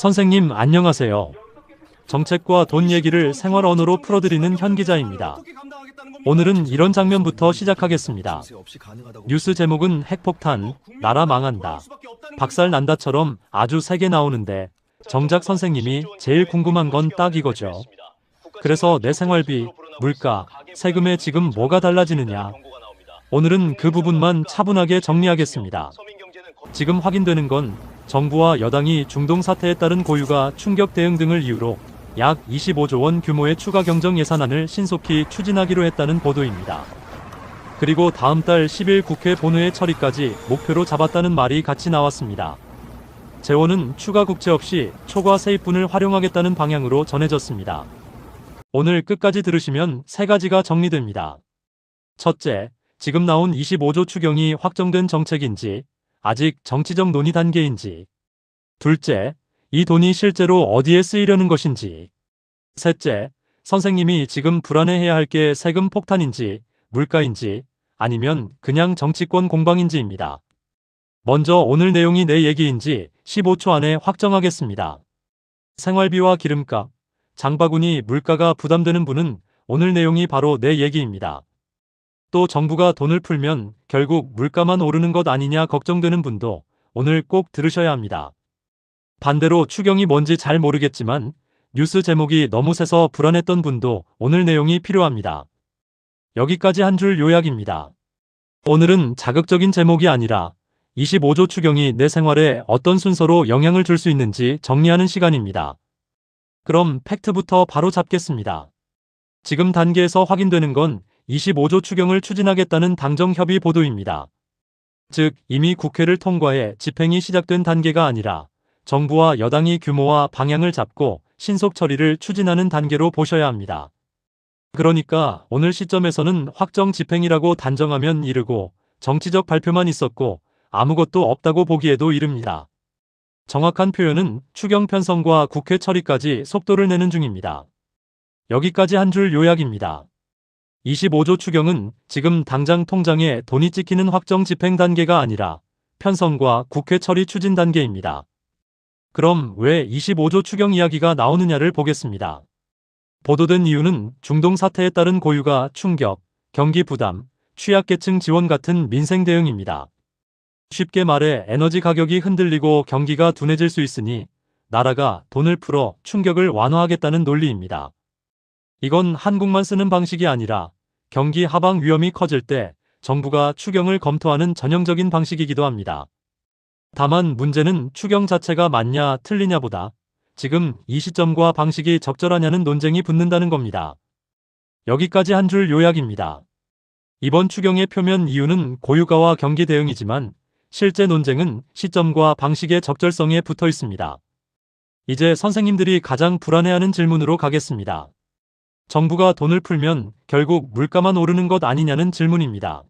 선생님 안녕하세요. 정책과 돈 얘기를 생활 언어로 풀어드리는 현 기자입니다. 오늘은 이런 장면부터 시작하겠습니다. 뉴스 제목은 핵폭탄, 나라 망한다, 박살 난다처럼 아주 세게 나오는데 정작 선생님이 제일 궁금한 건 딱 이거죠. 그래서 내 생활비, 물가, 세금에 지금 뭐가 달라지느냐. 오늘은 그 부분만 차분하게 정리하겠습니다. 지금 확인되는 건 정부와 여당이 중동 사태에 따른 고유가 충격 대응 등을 이유로 약 25조 원 규모의 추가 경정 예산안을 신속히 추진하기로 했다는 보도입니다. 그리고 다음 달 10일 국회 본회의 처리까지 목표로 잡았다는 말이 같이 나왔습니다. 재원은 추가 국채 없이 초과 세입분을 활용하겠다는 방향으로 전해졌습니다. 오늘 끝까지 들으시면 세 가지가 정리됩니다. 첫째, 지금 나온 25조 추경이 확정된 정책인지 아직 정치적 논의 단계인지. 둘째, 이 돈이 실제로 어디에 쓰이려는 것인지. 셋째, 선생님이 지금 불안해해야 할 게 세금 폭탄인지, 물가인지, 아니면 그냥 정치권 공방인지입니다. 먼저 오늘 내용이 내 얘기인지 15초 안에 확정하겠습니다. 생활비와 기름값, 장바구니 물가가 부담되는 분은 오늘 내용이 바로 내 얘기입니다. 또 정부가 돈을 풀면 결국 물가만 오르는 것 아니냐 걱정되는 분도 오늘 꼭 들으셔야 합니다. 반대로 추경이 뭔지 잘 모르겠지만 뉴스 제목이 너무 세서 불안했던 분도 오늘 내용이 필요합니다. 여기까지 한 줄 요약입니다. 오늘은 자극적인 제목이 아니라 25조 추경이 내 생활에 어떤 순서로 영향을 줄 수 있는지 정리하는 시간입니다. 그럼 팩트부터 바로 잡겠습니다. 지금 단계에서 확인되는 건 25조 추경을 추진하겠다는 당정협의 보도입니다. 즉 이미 국회를 통과해 집행이 시작된 단계가 아니라 정부와 여당이 규모와 방향을 잡고 신속 처리를 추진하는 단계로 보셔야 합니다. 그러니까 오늘 시점에서는 확정 집행이라고 단정하면 이르고 정치적 발표만 있었고 아무것도 없다고 보기에도 이릅니다. 정확한 표현은 추경 편성과 국회 처리까지 속도를 내는 중입니다. 여기까지 한 줄 요약입니다. 25조 추경은 지금 당장 통장에 돈이 찍히는 확정 집행 단계가 아니라 편성과 국회 처리 추진 단계입니다. 그럼 왜 25조 추경 이야기가 나오느냐를 보겠습니다. 보도된 이유는 중동 사태에 따른 고유가 충격, 경기 부담, 취약계층 지원 같은 민생 대응입니다. 쉽게 말해 에너지 가격이 흔들리고 경기가 둔해질 수 있으니 나라가 돈을 풀어 충격을 완화하겠다는 논리입니다. 이건 한국만 쓰는 방식이 아니라 경기 하방 위험이 커질 때 정부가 추경을 검토하는 전형적인 방식이기도 합니다. 다만 문제는 추경 자체가 맞냐 틀리냐보다 지금 이 시점과 방식이 적절하냐는 논쟁이 붙는다는 겁니다. 여기까지 한 줄 요약입니다. 이번 추경의 표면 이유는 고유가와 경기 대응이지만 실제 논쟁은 시점과 방식의 적절성에 붙어 있습니다. 이제 선생님들이 가장 불안해하는 질문으로 가겠습니다. 정부가 돈을 풀면 결국 물가만 오르는 것 아니냐는 질문입니다.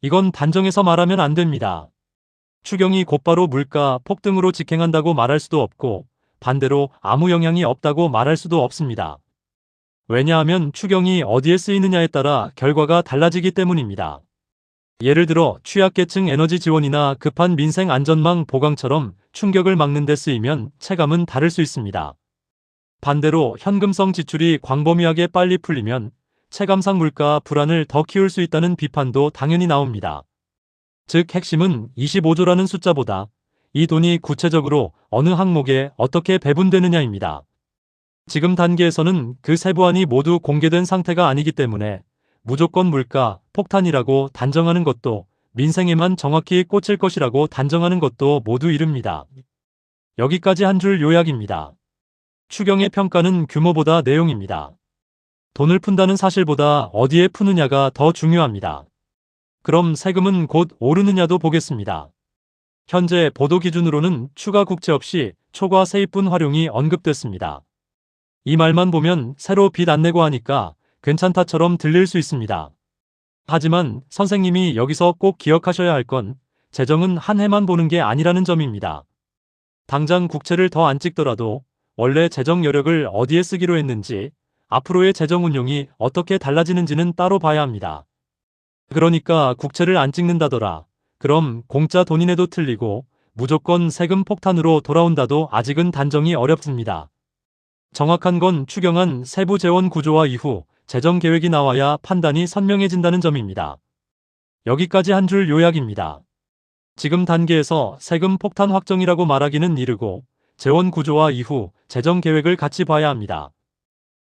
이건 단정해서 말하면 안 됩니다. 추경이 곧바로 물가 폭등으로 직행한다고 말할 수도 없고 반대로 아무 영향이 없다고 말할 수도 없습니다. 왜냐하면 추경이 어디에 쓰이느냐에 따라 결과가 달라지기 때문입니다. 예를 들어 취약계층 에너지 지원이나 급한 민생 안전망 보강처럼 충격을 막는 데 쓰이면 체감은 다를 수 있습니다. 반대로 현금성 지출이 광범위하게 빨리 풀리면 체감상 물가 불안을 더 키울 수 있다는 비판도 당연히 나옵니다. 즉 핵심은 25조라는 숫자보다 이 돈이 구체적으로 어느 항목에 어떻게 배분되느냐입니다. 지금 단계에서는 그 세부안이 모두 공개된 상태가 아니기 때문에 무조건 물가 폭탄이라고 단정하는 것도 민생에만 정확히 꽂힐 것이라고 단정하는 것도 모두 이릅니다. 여기까지 한 줄 요약입니다. 추경의 평가는 규모보다 내용입니다. 돈을 푼다는 사실보다 어디에 푸느냐가 더 중요합니다. 그럼 세금은 곧 오르느냐도 보겠습니다. 현재 보도 기준으로는 추가 국채 없이 초과 세입분 활용이 언급됐습니다. 이 말만 보면 새로 빚 안 내고 하니까 괜찮다처럼 들릴 수 있습니다. 하지만 선생님이 여기서 꼭 기억하셔야 할 건 재정은 한 해만 보는 게 아니라는 점입니다. 당장 국채를 더 안 찍더라도 원래 재정 여력을 어디에 쓰기로 했는지 앞으로의 재정 운용이 어떻게 달라지는지는 따로 봐야 합니다. 그러니까 국채를 안 찍는다더라. 그럼 공짜 돈이내도 틀리고 무조건 세금 폭탄으로 돌아온다도 아직은 단정이 어렵습니다. 정확한 건 추경안 세부 재원 구조화 이후 재정 계획이 나와야 판단이 선명해진다는 점입니다. 여기까지 한 줄 요약입니다. 지금 단계에서 세금 폭탄 확정이라고 말하기는 이르고 재원 구조화 이후 재정 계획을 같이 봐야 합니다.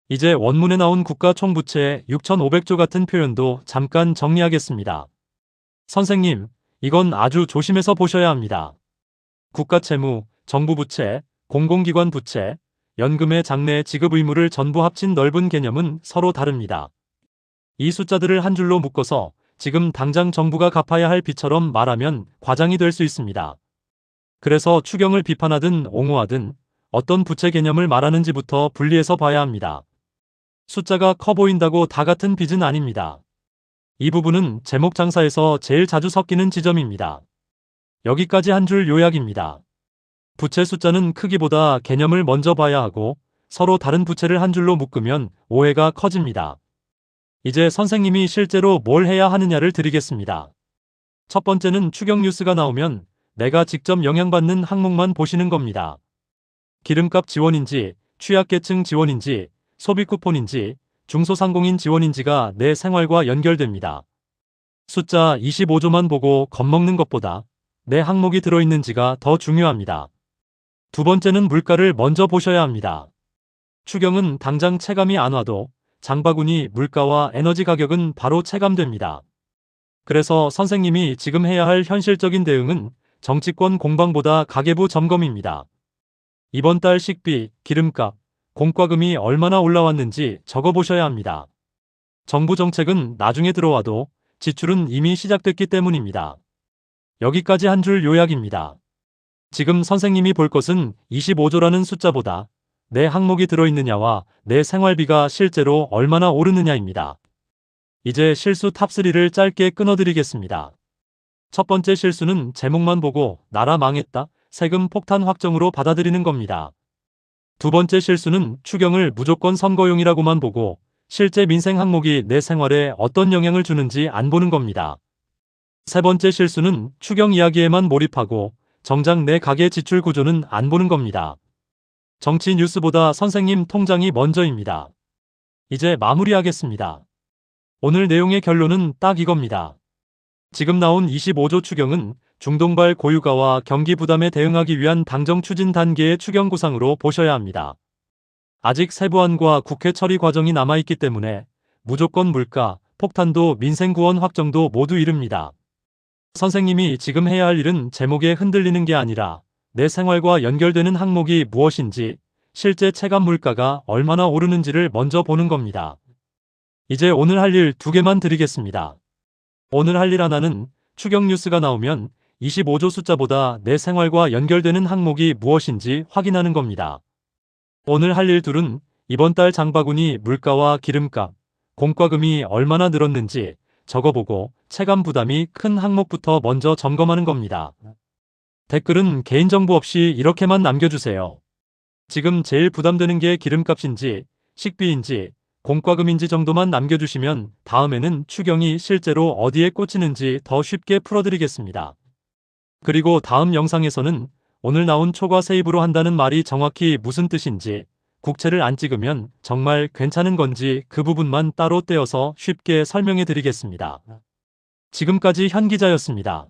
이제 원문에 나온 국가 총부채 6,500조 같은 표현도 잠깐 정리하겠습니다. 선생님, 이건 아주 조심해서 보셔야 합니다. 국가 채무, 정부 부채, 공공기관 부채, 연금의 장래 지급 의무를 전부 합친 넓은 개념은 서로 다릅니다. 이 숫자들을 한 줄로 묶어서 지금 당장 정부가 갚아야 할 빚처럼 말하면 과장이 될 수 있습니다. 그래서 추경을 비판하든 옹호하든 어떤 부채 개념을 말하는지부터 분리해서 봐야 합니다. 숫자가 커 보인다고 다 같은 빚은 아닙니다. 이 부분은 제목 장사에서 제일 자주 섞이는 지점입니다. 여기까지 한 줄 요약입니다. 부채 숫자는 크기보다 개념을 먼저 봐야 하고 서로 다른 부채를 한 줄로 묶으면 오해가 커집니다. 이제 선생님이 실제로 뭘 해야 하느냐를 드리겠습니다. 첫 번째는 추경 뉴스가 나오면 내가 직접 영향받는 항목만 보시는 겁니다. 기름값 지원인지, 취약계층 지원인지, 소비 쿠폰인지, 중소상공인 지원인지가 내 생활과 연결됩니다. 숫자 25조만 보고 겁먹는 것보다 내 항목이 들어있는지가 더 중요합니다. 두 번째는 물가를 먼저 보셔야 합니다. 추경은 당장 체감이 안 와도 장바구니 물가와 에너지 가격은 바로 체감됩니다. 그래서 선생님이 지금 해야 할 현실적인 대응은 정치권 공방보다 가계부 점검입니다. 이번 달 식비, 기름값, 공과금이 얼마나 올라왔는지 적어보셔야 합니다. 정부 정책은 나중에 들어와도 지출은 이미 시작됐기 때문입니다. 여기까지 한 줄 요약입니다. 지금 선생님이 볼 것은 25조라는 숫자보다 내 항목이 들어있느냐와 내 생활비가 실제로 얼마나 오르느냐입니다. 이제 실수 탑3를 짧게 끊어드리겠습니다. 첫 번째 실수는 제목만 보고 나라 망했다, 세금 폭탄 확정으로 받아들이는 겁니다. 두 번째 실수는 추경을 무조건 선거용이라고만 보고 실제 민생 항목이 내 생활에 어떤 영향을 주는지 안 보는 겁니다. 세 번째 실수는 추경 이야기에만 몰입하고 정작 내 가계 지출 구조는 안 보는 겁니다. 정치 뉴스보다 선생님 통장이 먼저입니다. 이제 마무리하겠습니다. 오늘 내용의 결론은 딱 이겁니다. 지금 나온 25조 추경은 중동발 고유가와 경기 부담에 대응하기 위한 당정 추진 단계의 추경 구상으로 보셔야 합니다. 아직 세부안과 국회 처리 과정이 남아있기 때문에 무조건 물가, 폭탄도 민생 구원 확정도 모두 이릅니다. 선생님이 지금 해야 할 일은 제목에 흔들리는 게 아니라 내 생활과 연결되는 항목이 무엇인지, 실제 체감 물가가 얼마나 오르는지를 먼저 보는 겁니다. 이제 오늘 할 일 2개만 드리겠습니다. 오늘 할 일 하나는 추경 뉴스가 나오면 25조 숫자보다 내 생활과 연결되는 항목이 무엇인지 확인하는 겁니다. 오늘 할 일 2는 이번 달 장바구니 물가와 기름값, 공과금이 얼마나 늘었는지 적어보고 체감 부담이 큰 항목부터 먼저 점검하는 겁니다. 댓글은 개인정보 없이 이렇게만 남겨주세요. 지금 제일 부담되는 게 기름값인지, 식비인지, 공과금인지 정도만 남겨주시면 다음에는 추경이 실제로 어디에 꽂히는지 더 쉽게 풀어드리겠습니다. 그리고 다음 영상에서는 오늘 나온 초과 세입으로 한다는 말이 정확히 무슨 뜻인지, 국채를 안 찍으면 정말 괜찮은 건지 그 부분만 따로 떼어서 쉽게 설명해 드리겠습니다. 지금까지 현 기자였습니다.